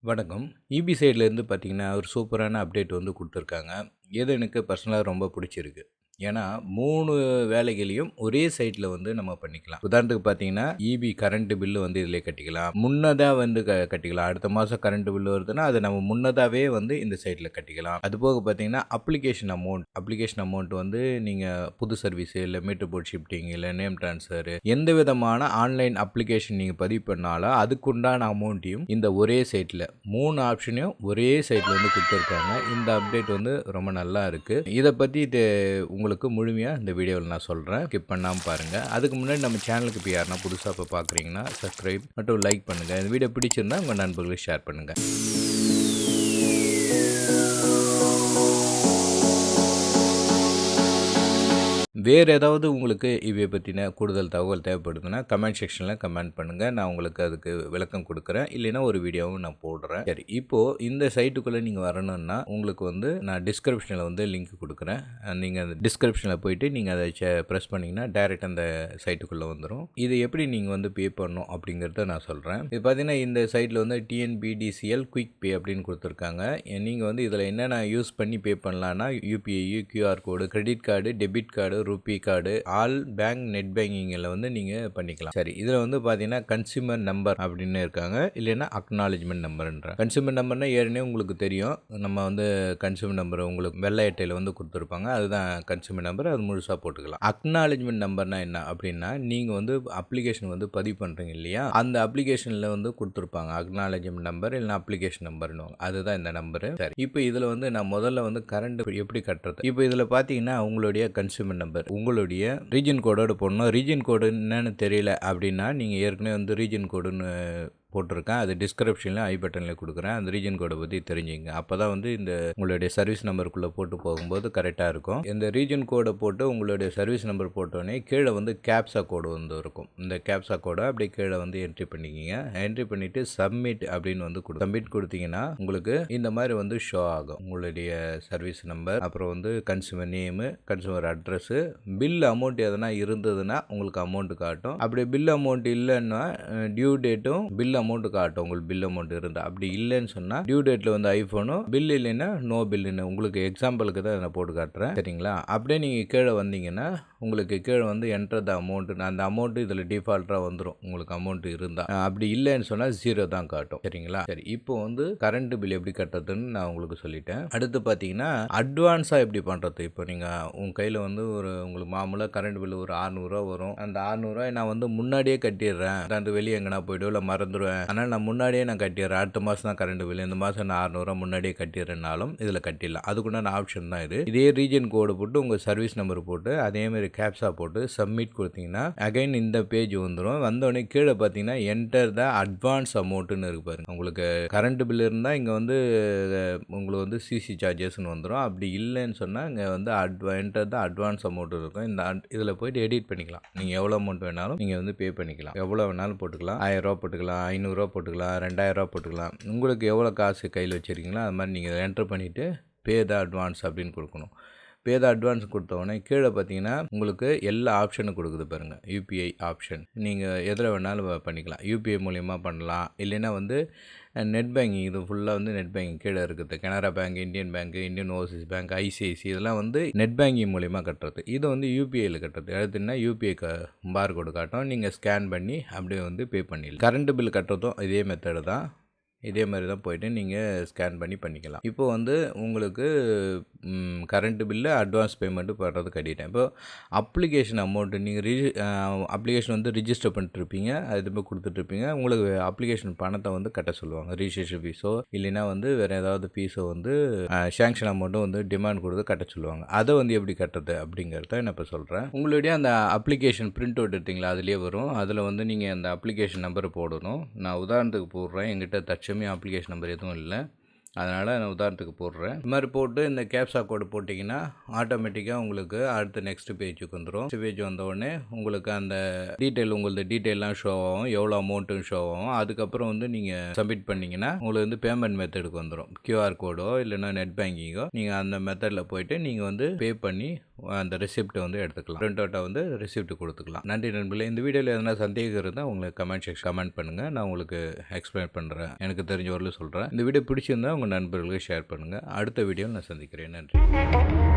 வணக்கம். இபி சைட்லேருந்து பார்த்தீங்கன்னா, ஒரு சூப்பரான அப்டேட் வந்து குடுத்துருக்காங்க. எது எனக்கு பர்சனலா ரொம்ப பிடிச்சிருக்கு. ஏன்னா, 3 வேலைகளையும் ஒரே சைட்ல வந்து நம்ம பண்ணிக்கலாம். உதாரணத்துக்கு பார்த்தீங்கன்னா, இபி கரண்ட் பில் வந்து இதிலே கட்டிக்கலாம். முன்னதா வந்து கட்டிக்கலாம். அடுத்த மாசம் கரண்ட் பில் வருதுன்னா, அத நம்ம முன்னதாவே வந்து இந்த சைட்ல கட்டிக்கலாம். அதுபோக பார்த்தீங்கன்னா, அப்ளிகேஷன் அமௌண்ட் வந்து நீங்க புது சர்வீஸ் இல்ல மீட்டர் போர்ட் ஷிஃப்டிங் இல்ல நேம் ட்ரான்ஸ்ஃபர் எந்த விதமான ஆன்லைன் அப்ளிகேஷன் நீங்க பதிவு பண்ணாலும் அதுக்குண்டான அமௌண்ட்டையும் இந்த ஒரே சைட்ல 3 ஆப்ஷனையும் ஒரே சைட்ல வந்து குடுத்துருக்காங்க. இந்த அப்டேட் வந்து ரொம்ப நல்லா இருக்கு. இத பத்தி உங்களுக்கு முழுமையா இந்த வீடியோவில் நான் சொல்றேன். ஸ்கிப் பண்ணாம பாருங்க. அதுக்கு முன்னாடி நம்ம சேனலுக்கு இப்போ யாருன்னா புதுசா இப்போ பார்க்குறீங்கன்னா சப்ஸ்கிரைப் மற்றும் லைக் பண்ணுங்க. இந்த வீடியோ பிடிச்சிருந்தா உங்க நண்பர்களுக்கு ஷேர் பண்ணுங்க. வேறு ஏதாவது உங்களுக்கு இவை பற்றின கூடுதல் தகவல் தேவைப்படுதுன்னா கமெண்ட் செக்ஷனில் கமெண்ட் பண்ணுங்கள். நான் உங்களுக்கு அதுக்கு விளக்கம் கொடுக்குறேன். இல்லைன்னா ஒரு வீடியோவும் நான் போடுறேன். சரி, இப்போது இந்த சைட்டுக்குள்ளே நீங்கள் வரணும்னா உங்களுக்கு வந்து நான் டிஸ்கிரிப்ஷனில் வந்து லிங்க் கொடுக்குறேன். நீங்கள் அந்த டிஸ்கிரிப்ஷனில் போயிட்டு நீங்கள் அதை ப்ரெஸ் பண்ணிங்கன்னா டைரெக்ட் அந்த சைட்டுக்குள்ளே வந்துடும். இது எப்படி நீங்கள் வந்து பே பண்ணணும் அப்படிங்கிறத நான் சொல்கிறேன். இது பார்த்தீங்கன்னா இந்த சைட்டில் வந்து டிஎன்பிடிசிஎல் குயிக் பே அப்படின்னு கொடுத்துருக்காங்க. நீங்கள் வந்து இதில் என்னென்ன யூஸ் பண்ணி பே பண்ணலான்னா UPI, QR code, credit card, debit card, RuPay card, all bank, net பேங்கிங்கில் வந்து நீங்கள் பண்ணிக்கலாம். சரி, இதில் வந்து பார்த்தீங்கன்னா கன்சியூமர் நம்பர் அப்படின்னு இருக்காங்க. இல்லைன்னா அக்னாலஜ்மெண்ட் நம்பர்ன்ற கன்சியூமர் நம்பர்னா ஏற்கனவே உங்களுக்கு தெரியும். நம்ம வந்து கன்சியூமர் நம்பர் உங்களுக்கு வெள்ளை அட்டையில் வந்து கொடுத்துருப்பாங்க. அதுதான் கன்சியூமர் நம்பர். அது முழுசாக போட்டுக்கலாம். அக்னாலஜ்மெண்ட் நம்பர்னா என்ன அப்படின்னா நீங்கள் வந்து அப்ளிகேஷன் வந்து பதிவு பண்ணுறீங்க இல்லையா, அந்த அப்ளிகேஷனில் வந்து கொடுத்துருப்பாங்க அக்னாலஜ்மெண்ட் நம்பர் இல்லைன்னா அப்ளிகேஷன் நம்பர்னு. அதுதான் இந்த நம்பரு. சரி, இப்போ இதில் வந்து நான் முதல்ல வந்து கரண்ட் எப்படி கட்டுறது. இப்போ இதில் பார்த்தீங்கன்னா உங்களுடைய கன்சியூமர் நம்பர் உங்களுடைய ரீஜன் கோடோடு போடணும். ரீஜன் கோடு என்னன்னு தெரியல அப்படின்னா நீங்கள் ஏற்கனவே வந்து ரீஜன் கோடுன்னு போட்டிருக்கேன். அது டிஸ்கிரிப்ஷனில் ஐ பட்டனில் கொடுக்குறேன். அந்த ரீஜன் கோடை பற்றி தெரிஞ்சுங்க. அப்போ தான் வந்து இந்த உங்களுடைய சர்வீஸ் நம்பருக்குள்ளே போட்டு போகும்போது கரெக்டாக இருக்கும். இந்த ரீஜன் கோடை போட்டு உங்களுடைய சர்வீஸ் நம்பர் போட்டோடனே கீழே வந்து கேப்சா கோடு வந்து இருக்கும். இந்த கேப்சா கோடை அப்படியே கீழே வந்து என்ட்ரி பண்ணிக்கிங்க. என்ட்ரி பண்ணிவிட்டு சப்மிட் அப்படின்னு வந்து சப்மிட் கொடுத்தீங்கன்னா உங்களுக்கு இந்த மாதிரி வந்து ஷோ ஆகும். உங்களுடைய சர்வீஸ் நம்பர், அப்புறம் வந்து consumer name, consumer address, bill amount எதனா இருந்ததுன்னா உங்களுக்கு அமௌண்ட் காட்டும். அப்படி பில் அமௌண்ட் இல்லைன்னா டியூ டேட்டும் பில் அமௌண்ட் காட்டும். உங்களுக்கு பில் அமௌண்ட் இருந்தால். அப்படி இல்லைன்னு சொன்னால் டியூ டேட்டில் வந்து ஐஃபோனும், பில் இல்லைன்னா நோ பில்லுன்னு உங்களுக்கு எக்ஸாம்பிளுக்கு தான் நான் போட்டு காட்டுறேன். சரிங்களா? அப்படியே நீங்கள் கீழே வந்தீங்கன்னா உங்களுக்கு கீழே வந்து என்டர் த அமௌண்ட், அந்த அமௌண்ட் இதில் டிஃபால்ட்டாக வந்துடும் உங்களுக்கு அமௌண்ட் இருந்தால். அப்படி இல்லைன்னு சொன்னால் 0 தான் காட்டும். சரிங்களா? சரி, இப்போ வந்து கரண்ட் பில் எப்படி கட்டுறதுன்னு நான் உங்களுக்கு சொல்லிட்டேன். அடுத்து பார்த்தீங்கன்னா அட்வான்ஸாக எப்படி பண்ணுறது. இப்போ நீங்கள் உங்கள் கையில் வந்து உங்களுக்கு மாமூலாக கரண்ட் பில் ஒரு 600 வரும். அந்த 600 நான் வந்து முன்னாடியே கட்டிடுறேன். அந்த வெளியே எங்கன்னா போய்ட்டு இல்லை மறந்துடுவேன், அதனால் நான் முன்னாடியே நான் கட்டிடுறேன். அடுத்த மாதம் தான் கரண்ட் பில், இந்த மாதம் நான் 600 முன்னாடியே கட்டிடுறேனாலும் இதில் கட்டிடலாம். அதுக்குண்டான ஆப்ஷன் தான் இது. இதே ரீஜன் கோடு போட்டு உங்கள் சர்வீஸ் நம்பர் போட்டு அதேமாதிரி கேப்சா போட்டு சப்மிட் கொடுத்தீங்கன்னா அகைன் இந்த பேஜ் வந்துடும். வந்தோடனே கீழே பார்த்தீங்கன்னா என்டர் த அட்வான்ஸ் அமௌண்ட்டுன்னு இருக்கு பாருங்க. உங்களுக்கு கரண்ட் பில் இருந்தால் இங்கே வந்து உங்களுக்கு வந்து சிசி சார்ஜஸ்ன்னு வந்துடும். அப்படி இல்லைன்னு சொன்னால் இங்கே வந்து என்டர் த அட்வான்ஸ் அமௌண்ட் இருக்கும். இந்த இதில் போய்ட்டு எடிட் பண்ணிக்கலாம். நீங்கள் எவ்வளோ அமௌண்ட் வேணாலும் நீங்கள் வந்து பே பண்ணிக்கலாம். எவ்வளோ வேணாலும் போட்டுக்கலாம். 1000 போட்டுக்கலாம், 500 போட்டுக்கலாம், 2000 போட்டுக்கலாம். உங்களுக்கு எவ்வளோ காசு கையில் வச்சுருக்கீங்களோ அது மாதிரி நீங்கள் என்டர் பண்ணிவிட்டு பே த அட்வான்ஸ் அப்படின்னு கொடுக்கணும். பே த அட்வான்ஸ் கொடுத்தோடனே கீழே பார்த்தீங்கன்னா உங்களுக்கு எல்லா ஆப்ஷனும் கொடுக்குது பாருங்கள். யூபிஐ ஆப்ஷன் நீங்கள் எதில் வேணாலும் பண்ணிக்கலாம். யூபிஐ மூலிமா பண்ணலாம். இல்லைன்னா வந்து நெட் பேங்கிங், இது ஃபுல்லாக வந்து நெட் பேங்கிங் கீழே இருக்குது. Canara bank, Indian bank, Indian overseas bank, ICICI, இதெல்லாம் வந்து நெட் பேங்கிங் மூலிமா கட்டுறது. இது வந்து யூபிஐயில் கட்டுறது. அடுத்துன்னா யூபிஐ பார் கோடு காட்டும். நீங்கள் ஸ்கேன் பண்ணி அப்படியே வந்து பே பண்ணிடலாம். கரண்ட் பில் கட்டுறதும் இதே மெத்தடு தான். இதே மாதிரி தான் போய்ட்டு நீங்கள் ஸ்கேன் பண்ணிக்கலாம். இப்போ வந்து உங்களுக்கு கரண்ட் பில்லு அட்வான்ஸ் பேமெண்ட்டு பண்ணுறது கட்டிட்டேன். இப்போ அப்ளிகேஷன் அமௌண்ட்டு நீங்கள் அப்ளிகேஷன் வந்து ரிஜிஸ்டர் பண்ணிட்டுருப்பீங்க, அது போய் கொடுத்துட்ருப்பீங்க. உங்களுக்கு அப்ளிகேஷன் பணத்தை வந்து கட்ட சொல்லுவாங்க. ரிஜிஸ்ட்ரேஷன் ஃபீஸோ இல்லைன்னா வந்து வேறு ஏதாவது ஃபீஸோ வந்து சேங்ஷன் அமௌண்ட்டும் வந்து டிமாண்ட் கொடுத்து கட்ட சொல்லுவாங்க. அதை வந்து எப்படி கட்டுறது அப்படிங்கிறத நான் இப்போ சொல்கிறேன். உங்களுடைய அந்த அப்ளிகேஷன் பிரிண்ட் அவுட் எடுத்தீங்களா, அதுலேயே வரும். அதில் வந்து நீங்கள் அந்த அப்ளிகேஷன் நம்பரை போடணும். நான் உதாரணத்துக்கு போடுறேன். என்கிட்ட தற்சமயம் அப்ளிகேஷன் நம்பர் எதுவும் இல்லை, அதனால் நான் உதாரணத்துக்கு போடுறேன். இது மாதிரி போட்டு இந்த கேப்சா கோடு போட்டிங்கன்னா ஆட்டோமேட்டிக்காக உங்களுக்கு அடுத்த நெக்ஸ்ட் பேஜுக்கு வந்துடும். நெக்ஸ்ட் பேஜ் வந்தோடனே உங்களுக்கு அந்த உங்களது டீட்டெயிலாம் ஷோ ஆகும், எவ்வளோ அமௌண்ட்டும் ஷோ ஆகும். அதுக்கப்புறம் வந்து நீங்கள் சப்மிட் பண்ணிங்கன்னா உங்களுக்கு வந்து பேமெண்ட் மெத்தடுக்கு வந்துடும். கியூஆர் கோடோ இல்லைன்னா நெட் பேங்கிங்கோ நீங்கள் அந்த மெத்தடில் போய்ட்டு நீங்கள் வந்து பே பண்ணி அந்த ரெசிப்ட்டை வந்து எடுத்துக்கலாம். பிரிண்ட் அவுட்டாக வந்து ரெசிப்ட் கொடுத்துக்கலாம். நன்றி நண்பர்களே. இந்த வீடியோவில் எதனா சந்தேகம் இருந்தால் உங்களுக்கு கமெண்ட் பண்ணுங்கள். நான் உங்களுக்கு எக்ஸ்பிளைன் பண்ணுறேன். எனக்கு தெரிஞ்ச வரலும் சொல்கிறேன். இந்த வீடியோ பிடிச்சிருந்தா உங்கள் நண்பர்களுக்கு ஷேர் பண்ணுங்கள். அடுத்த வீடியோவில் நான் சந்திக்கிறேன். நன்றி.